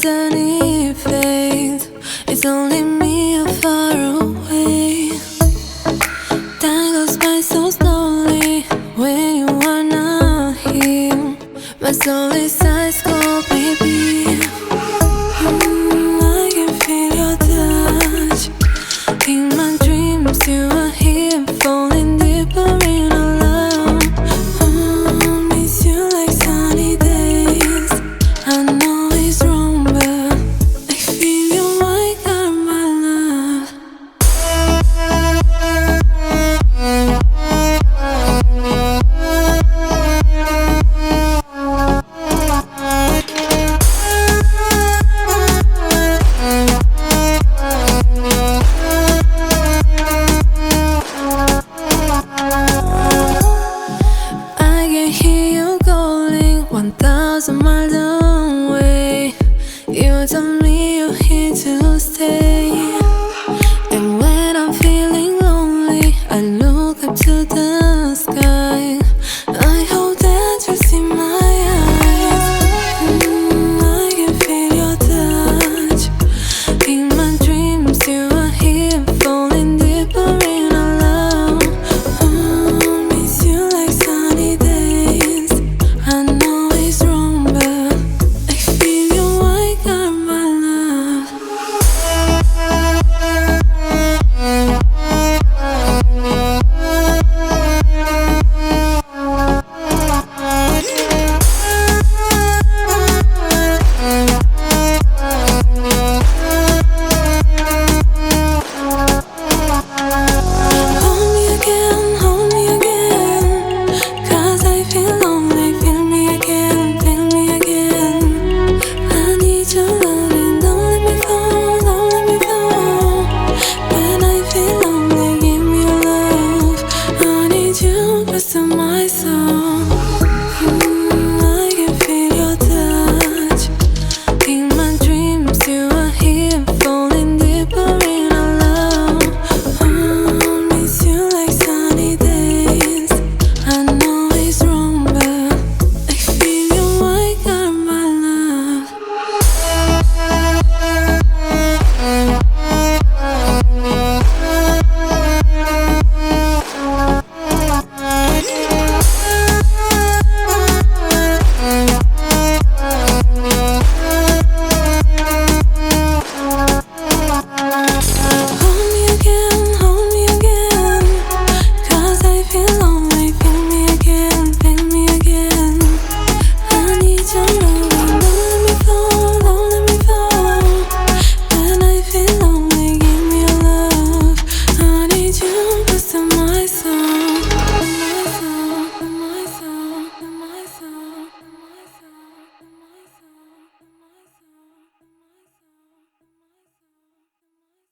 any fate. It's only me or far away. Time goes by so slowly when you are not here. My soul is ice cold, baby. I can feel your touch. In my dreams you are here, falling deeper in our love. Miss you like sunny days. I know it's wrong, but I feel you like you're my love. I can hear you calling 1,000 miles away. You told me you're here to stay. And when I'm feeling lonely, I look up to the sky. I hope that you see my eyes. I can feel your touch. In my dreams you are here, falling deeper in our love. Miss you like sunny days. I know it's wrong, but I feel you like you're my love. Hold me again, 'cause I feel lonely. Feel me again, feel me again. I need your loving, don't let me fall, don't let me fall. When I feel lonely, give me your love. I need you close to my soul. I can feel your touch. In my dreams you are here, falling deeper in our love. Miss you like sunny days. I know it's wrong, but I feel you like you're my love. Hold me again, 'cause I feel lonely.